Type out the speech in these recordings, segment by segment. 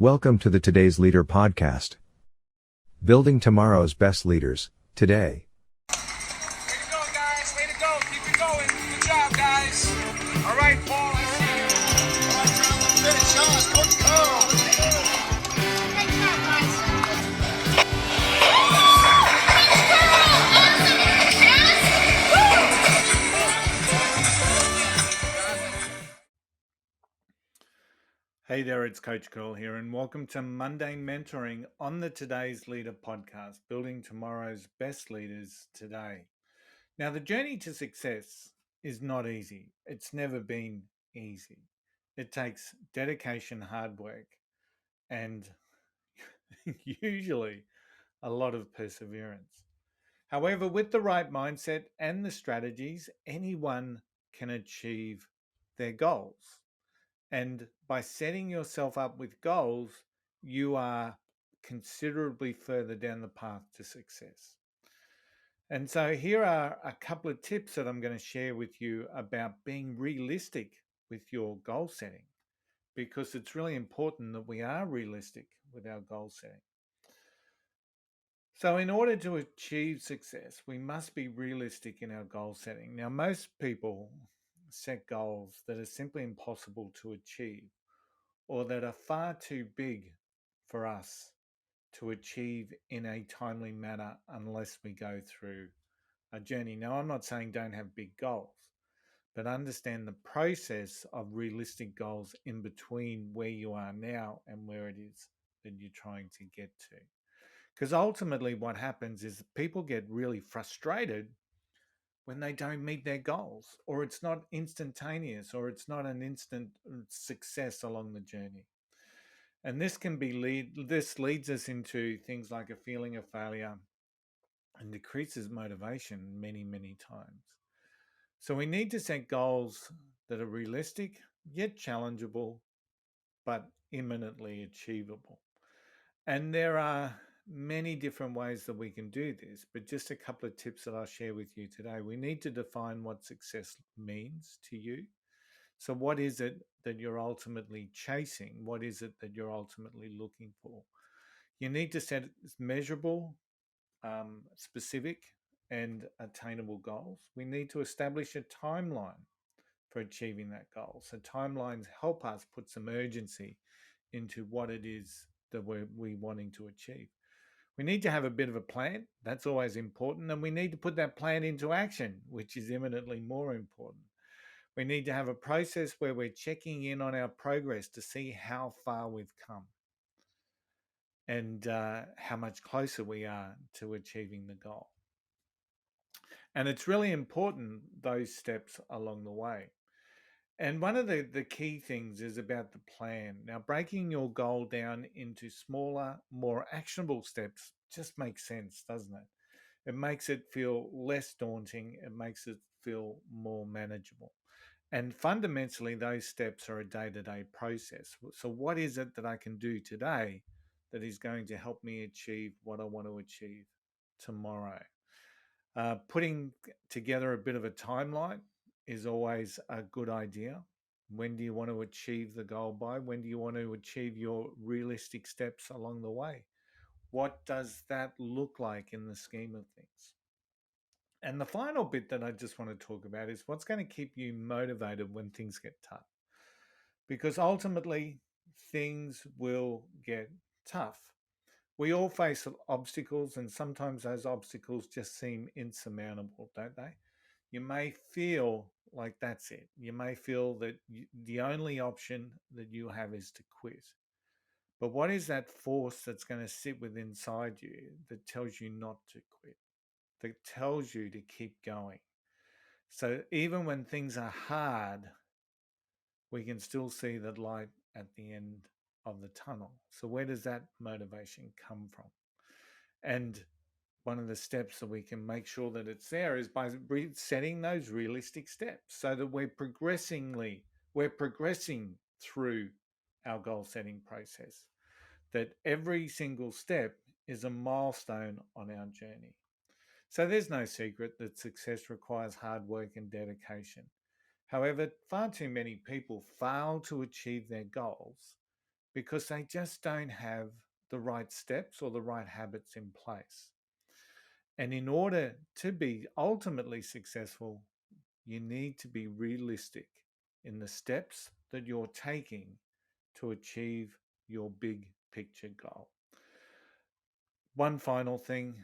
Welcome to the Today's Leader podcast. Building tomorrow's best leaders, today. Way to go, guys. Way to go. Keep it going. Good job, guys. All right, Paul, I see you. All right, John, let's finish. Let's go. Great job, guys. Hey there, it's Coach Curl here, and welcome to Monday Mentoring on the Today's Leader podcast, building tomorrow's best leaders today. Now, the journey to success is not easy. It's never been easy. It takes dedication, hard work, and usually a lot of perseverance. However, with the right mindset and the strategies, anyone can achieve their goals. And by setting yourself up with goals, you are considerably further down the path to success. And so here are a couple of tips that I'm going to share with you about being realistic with your goal setting, because it's really important that we are realistic with our goal setting. So in order to achieve success, we must be realistic in our goal setting. Now, most people set goals that are simply impossible to achieve, or that are far too big for us to achieve in a timely manner unless we go through a journey. Now, I'm not saying don't have big goals, but understand the process of realistic goals in between where you are now and where it is that you're trying to get to. Because ultimately what happens is people get really frustrated when they don't meet their goals, or it's not instantaneous, or it's not an instant success along the journey. And this leads us into things like a feeling of failure and decreases motivation many times. So we need to set goals that are realistic, yet challengeable, but imminently achievable. And there are many different ways that we can do this, but just a couple of tips that I'll share with you today. We need to define what success means to you. So what is it that you're ultimately chasing? What is it that you're ultimately looking for? You need to set measurable, specific, and attainable goals. We need to establish a timeline for achieving that goal. So timelines help us put some urgency into what it is that we're wanting to achieve. We need to have a bit of a plan. That's always important. And we need to put that plan into action, which is eminently more important. We need to have a process where we're checking in on our progress to see how far we've come and how much closer we are to achieving the goal. And it's really important, those steps along the way. And one of the key things is about the plan. Now, breaking your goal down into smaller, more actionable steps just makes sense, doesn't it? It makes it feel less daunting. It makes it feel more manageable. And fundamentally, those steps are a day-to-day process. So what is it that I can do today that is going to help me achieve what I want to achieve tomorrow? Putting together a bit of a timeline is always a good idea. When do you want to achieve the goal by? When do you want to achieve your realistic steps along the way? What does that look like in the scheme of things? And the final bit that I just want to talk about is what's going to keep you motivated when things get tough. Because ultimately, things will get tough. We all face obstacles, and sometimes those obstacles just seem insurmountable, don't they? You may feel like that's it. You may feel that the only option that you have is to quit. But what is that force that's going to sit within inside you that tells you not to quit, that tells you to keep going? So even when things are hard, we can still see the light at the end of the tunnel. So where does that motivation come from? And one of the steps that we can make sure that it's there is by setting those realistic steps so that we're progressing through our goal setting process, that every single step is a milestone on our journey. So there's no secret that success requires hard work and dedication. However, far too many people fail to achieve their goals because they just don't have the right steps or the right habits in place. And in order to be ultimately successful, you need to be realistic in the steps that you're taking to achieve your big picture goal. One final thing,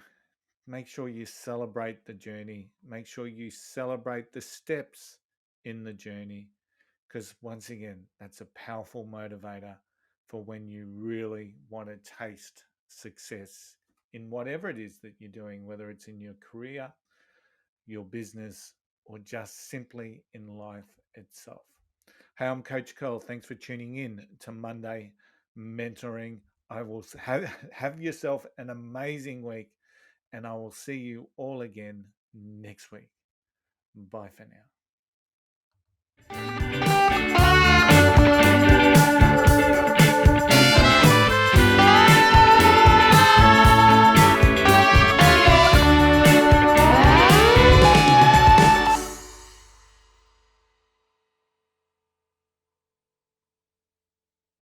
make sure you celebrate the journey. Make sure you celebrate the steps in the journey, because once again, that's a powerful motivator for when you really want to taste success in whatever it is that you're doing, whether it's in your career, your business, or just simply in life itself. Hey, I'm Coach Curl. Thanks for tuning in to Monday Mentoring. I will have yourself an amazing week, and I will see you all again next week. Bye for now.